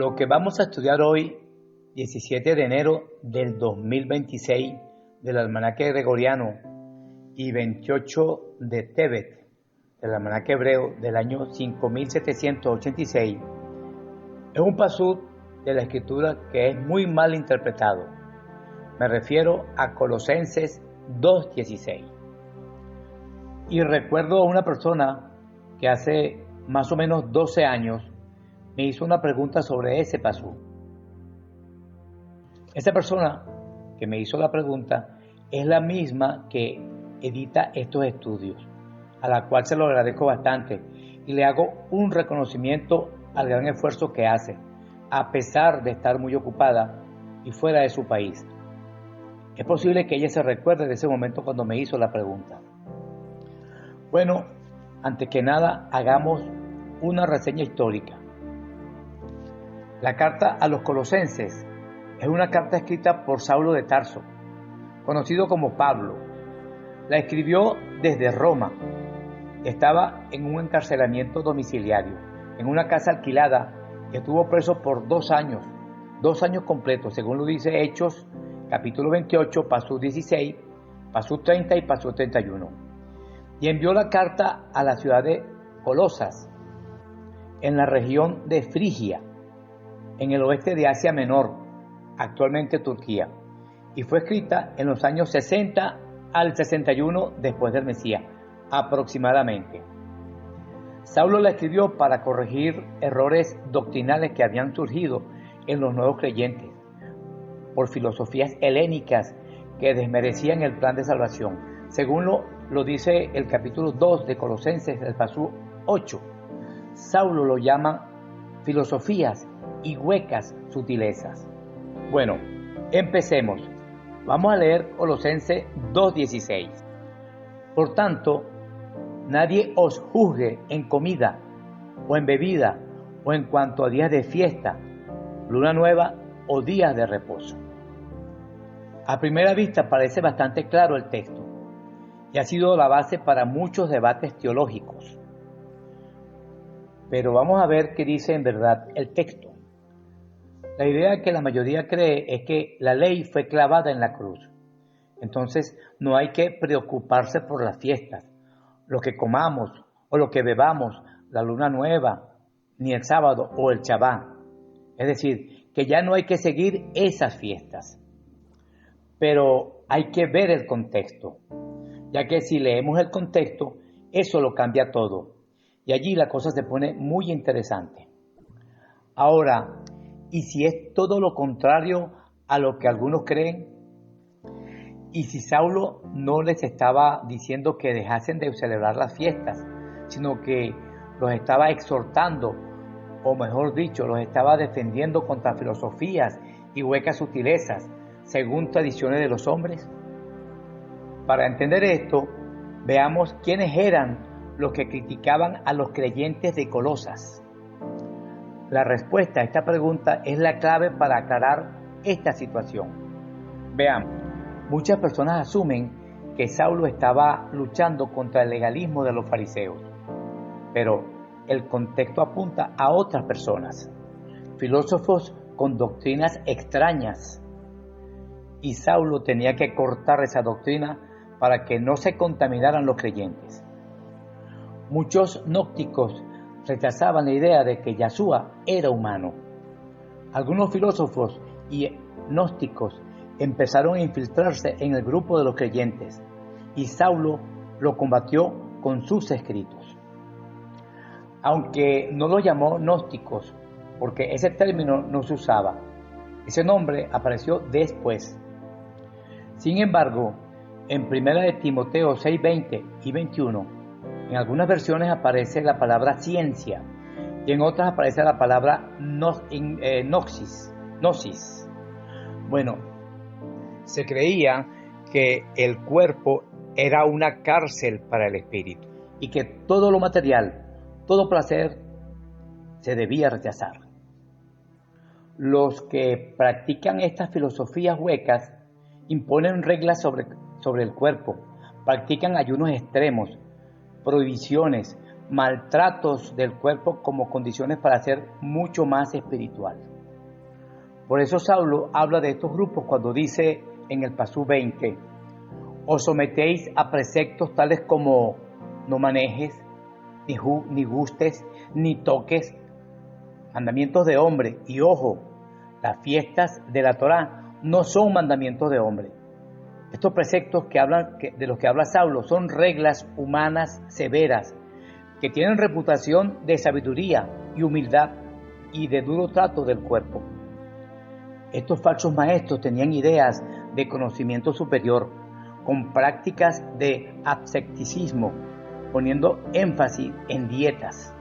Lo que vamos a estudiar hoy, 17 de enero del 2026, del almanaque gregoriano, y 28 de Tebet, del almanaque hebreo del año 5786, es un pasú de la escritura que es muy mal interpretado. Me refiero a Colosenses 2:16. Y recuerdo a una persona que hace más o menos 12 años me hizo una pregunta sobre ese pasú. Esa persona que me hizo la pregunta es la misma que edita estos estudios, a la cual se lo agradezco bastante y le hago un reconocimiento al gran esfuerzo que hace, a pesar de estar muy ocupada y fuera de su país. Es posible que ella se recuerde de ese momento cuando me hizo la pregunta. Bueno, antes que nada, hagamos una reseña histórica. La carta a los Colosenses es una carta escrita por Saulo de Tarso, conocido como Pablo. La escribió desde Roma. Estaba en un encarcelamiento domiciliario, en una casa alquilada, que estuvo preso por 2 años completos, según lo dice Hechos, capítulo 28, pasú 16, pasú 30 y pasú 31. Y envió la carta a la ciudad de Colosas, en la región de Frigia, en el oeste de Asia Menor, actualmente Turquía, y fue escrita en los años 60 al 61 después del Mesías, aproximadamente. Saulo la escribió para corregir errores doctrinales que habían surgido en los nuevos creyentes por filosofías helénicas que desmerecían el plan de salvación, según lo dice el capítulo 2 de Colosenses, el pasú 8. Saulo lo llama filosofías y huecas sutilezas. Bueno, empecemos. Vamos a leer Colosenses 2:16. Por tanto, nadie os juzgue en comida o en bebida o en cuanto a días de fiesta, luna nueva o días de reposo. A primera vista parece bastante claro el texto y ha sido la base para muchos debates teológicos. Pero vamos a ver qué dice en verdad el texto. La idea que la mayoría cree es que la ley fue clavada en la cruz. Entonces no hay que preocuparse por las fiestas, lo que comamos o lo que bebamos, la luna nueva, ni el sábado o el Shabbat. Es decir, que ya no hay que seguir esas fiestas. Pero hay que ver el contexto, ya que si leemos el contexto, eso lo cambia todo. Y allí la cosa se pone muy interesante. Ahora, ¿y si es todo lo contrario a lo que algunos creen? ¿Y si Saulo no les estaba diciendo que dejasen de celebrar las fiestas, sino que los estaba exhortando, o mejor dicho, los estaba defendiendo contra filosofías y huecas sutilezas, según tradiciones de los hombres? Para entender esto, veamos quiénes eran los que criticaban a los creyentes de Colosas. La respuesta a esta pregunta es la clave para aclarar esta situación. Veamos, muchas personas asumen que Saulo estaba luchando contra el legalismo de los fariseos, pero el contexto apunta a otras personas, filósofos con doctrinas extrañas, y Saulo tenía que cortar esa doctrina para que no se contaminaran los creyentes. Muchos gnósticos rechazaban la idea de que Yahshua era humano. Algunos filósofos y gnósticos empezaron a infiltrarse en el grupo de los creyentes y Saulo lo combatió con sus escritos. Aunque no los llamó gnósticos, porque ese término no se usaba, ese nombre apareció después. Sin embargo, en 1 de Timoteo 6:20 y 21, en algunas versiones aparece la palabra ciencia y en otras aparece la palabra gnosis. Bueno, se creía que el cuerpo era una cárcel para el espíritu y que todo lo material, todo placer, se debía rechazar. Los que practican estas filosofías huecas imponen reglas sobre el cuerpo, practican ayunos extremos, prohibiciones, maltratos del cuerpo como condiciones para ser mucho más espiritual. Por eso Saulo habla de estos grupos cuando dice en el Pasú 20, os sometéis a preceptos tales como no manejes, ni gustes, ni toques, mandamientos de hombre. Y ojo, las fiestas de la Torá no son mandamientos de hombre. Estos preceptos de los que habla Saulo son reglas humanas severas que tienen reputación de sabiduría y humildad y de duro trato del cuerpo. Estos falsos maestros tenían ideas de conocimiento superior con prácticas de asceticismo, poniendo énfasis en dietas.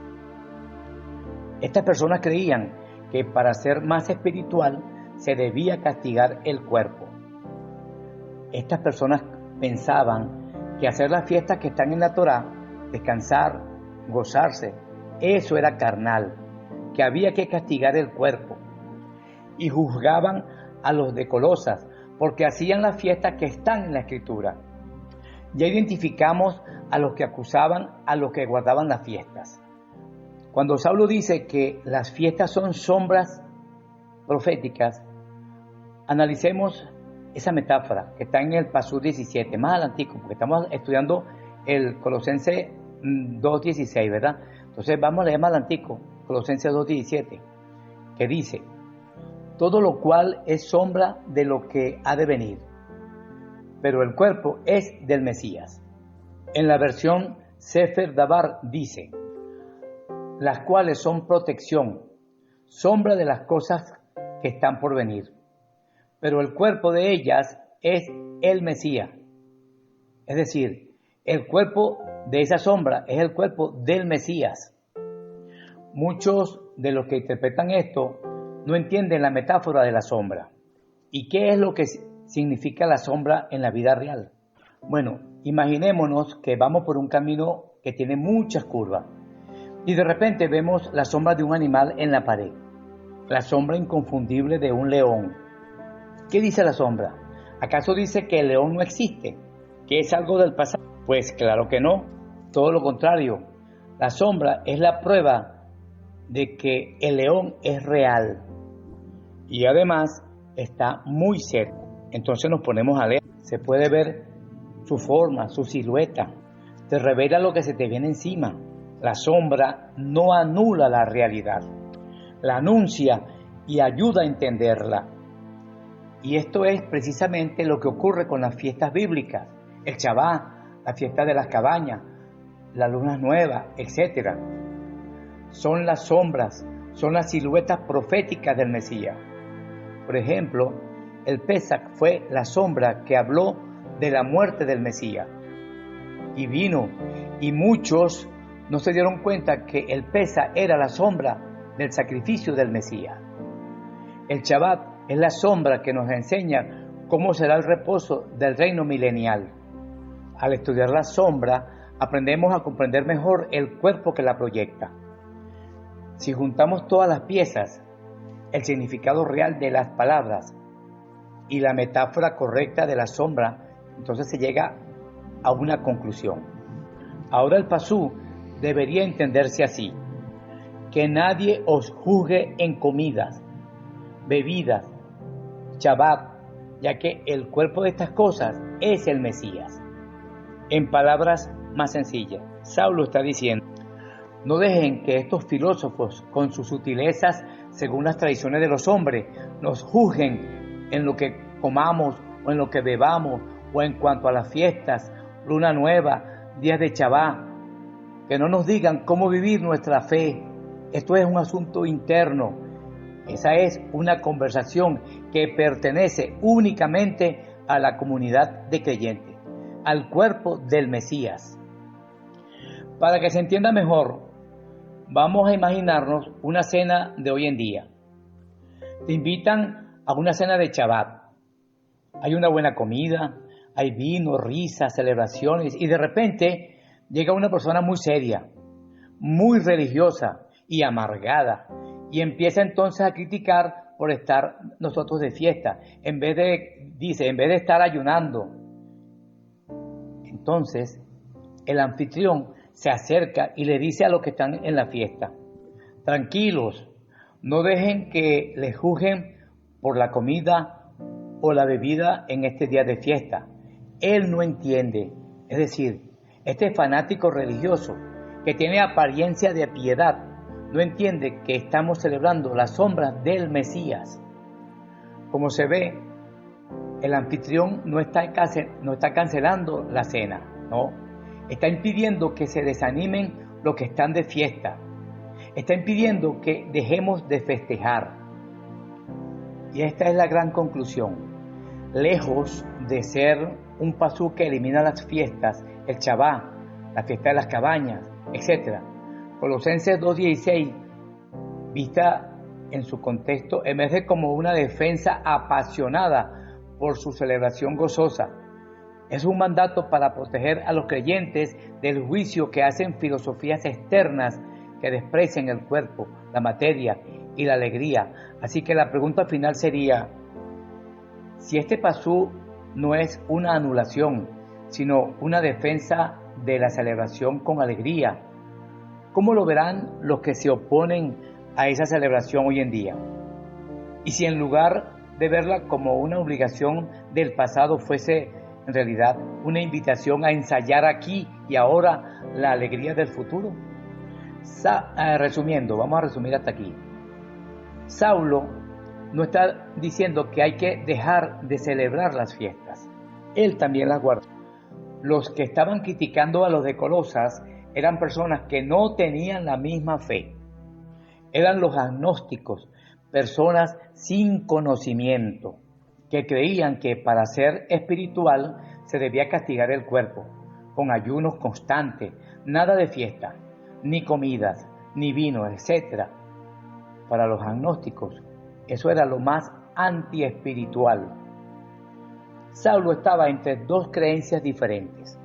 Estas personas creían que para ser más espiritual se debía castigar el cuerpo. Estas personas pensaban que hacer las fiestas que están en la Torá, descansar, gozarse, eso era carnal, que había que castigar el cuerpo. Y juzgaban a los de Colosas porque hacían las fiestas que están en la Escritura. Ya identificamos a los que acusaban a los que guardaban las fiestas. Cuando Saulo dice que las fiestas son sombras proféticas, analicemos esa metáfora que está en el Pasú 17, más adelantico, porque estamos estudiando el Colosenses 2.16, ¿verdad? Entonces vamos a leer más adelantico, Colosenses 2.17, que dice, todo lo cual es sombra de lo que ha de venir, pero el cuerpo es del Mesías. En la versión Sefer Dabar dice, las cuales son protección, sombra de las cosas que están por venir, pero el cuerpo de ellas es el Mesías. Es decir, el cuerpo de esa sombra es el cuerpo del Mesías. Muchos de los que interpretan esto no entienden la metáfora de la sombra. ¿Y qué es lo que significa la sombra en la vida real? Bueno, imaginémonos que vamos por un camino que tiene muchas curvas y de repente vemos la sombra de un animal en la pared, la sombra inconfundible de un león. ¿Qué dice la sombra? ¿Acaso dice que el león no existe? ¿Que es algo del pasado? Pues claro que no, todo lo contrario. La sombra es la prueba de que el león es real y además está muy cerca. Entonces nos ponemos a leer. Se puede ver su forma, su silueta. Te revela lo que se te viene encima. La sombra no anula la realidad, la anuncia y ayuda a entenderla. Y esto es precisamente lo que ocurre con las fiestas bíblicas, el Shabbat, la fiesta de las cabañas, las lunas nuevas, etc. Son las sombras, son las siluetas proféticas del Mesías. Por ejemplo, el Pesach fue la sombra que habló de la muerte del Mesías. Y vino, y muchos no se dieron cuenta que el Pesach era la sombra del sacrificio del Mesías. El Shabbat es la sombra que nos enseña cómo será el reposo del reino milenial. Al estudiar la sombra, aprendemos a comprender mejor el cuerpo que la proyecta. Si juntamos todas las piezas, el significado real de las palabras y la metáfora correcta de la sombra, entonces se llega a una conclusión. Ahora el Pasú debería entenderse así: que nadie os juzgue en comidas, bebidas, Shabbat, ya que el cuerpo de estas cosas es el Mesías. En palabras más sencillas, Saulo está diciendo, no dejen que estos filósofos, con sus sutilezas según las tradiciones de los hombres, nos juzguen en lo que comamos o en lo que bebamos o en cuanto a las fiestas, luna nueva, días de Shabbat, que no nos digan cómo vivir nuestra fe. Esto es un asunto interno. Esa es una conversación que pertenece únicamente a la comunidad de creyentes, al cuerpo del Mesías. Para que se entienda mejor, vamos a imaginarnos una cena de hoy en día. Te invitan a una cena de Shabbat. Hay una buena comida, hay vino, risas, celebraciones, y de repente llega una persona muy seria, muy religiosa y amargada, y empieza entonces a criticar por estar nosotros de fiesta, en vez de estar ayunando. Entonces, el anfitrión se acerca y le dice a los que están en la fiesta, tranquilos, no dejen que les juzguen por la comida o la bebida en este día de fiesta. Él no entiende, es decir, este fanático religioso que tiene apariencia de piedad, no entiende que estamos celebrando la sombra del Mesías. Como se ve, el anfitrión no está cancelando la cena, no. Está impidiendo que se desanimen los que están de fiesta. Está impidiendo que dejemos de festejar. Y esta es la gran conclusión. Lejos de ser un pasú que elimina las fiestas, el Shabbat, la fiesta de las cabañas, etc. Colosenses 2:16, vista en su contexto, emerge como una defensa apasionada por su celebración gozosa. Es un mandato para proteger a los creyentes del juicio que hacen filosofías externas que desprecian el cuerpo, la materia y la alegría. Así que la pregunta final sería, si este pasú no es una anulación, sino una defensa de la celebración con alegría, ¿cómo lo verán los que se oponen a esa celebración hoy en día? Y si en lugar de verla como una obligación del pasado fuese en realidad una invitación a ensayar aquí y ahora la alegría del futuro. Resumiendo, vamos a resumir hasta aquí. Saulo no está diciendo que hay que dejar de celebrar las fiestas. Él también las guardó. Los que estaban criticando a los de Colosas eran personas que no tenían la misma fe. Eran los agnósticos, personas sin conocimiento, que creían que para ser espiritual se debía castigar el cuerpo, con ayunos constantes, nada de fiesta, ni comidas, ni vino, etc. Para los agnósticos, eso era lo más antiespiritual. Saulo estaba entre dos creencias diferentes.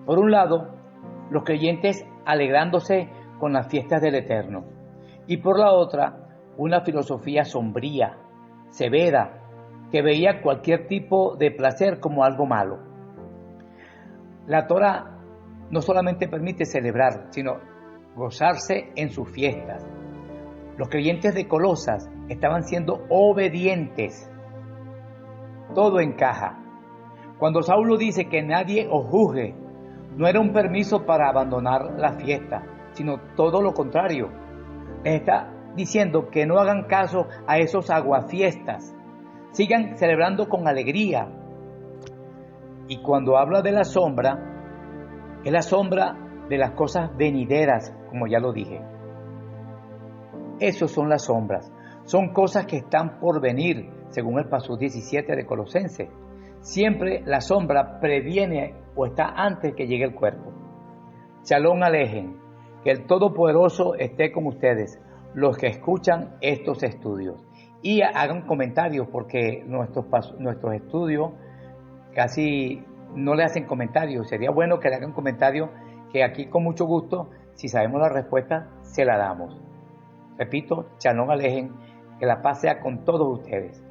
Por un lado, los creyentes alegrándose con las fiestas del Eterno, y por la otra, una filosofía sombría, severa, que veía cualquier tipo de placer como algo malo. La Torá no solamente permite celebrar, sino gozarse en sus fiestas. Los creyentes de Colosas estaban siendo obedientes. Todo encaja. Cuando Saulo dice que nadie os juzgue, no era un permiso para abandonar la fiesta, sino todo lo contrario. Les está diciendo que no hagan caso a esos aguafiestas, sigan celebrando con alegría. Y cuando habla de la sombra, es la sombra de las cosas venideras, como ya lo dije. Esas son las sombras, son cosas que están por venir, según el paso 17 de Colosenses. Siempre la sombra previene o está antes que llegue el cuerpo. Shalom Alejem, que el Todopoderoso esté con ustedes, los que escuchan estos estudios. Y hagan comentarios, porque nuestros estudios casi no le hacen comentarios. Sería bueno que le hagan comentarios, que aquí con mucho gusto, si sabemos la respuesta, se la damos. Repito, Shalom Alejem, que la paz sea con todos ustedes.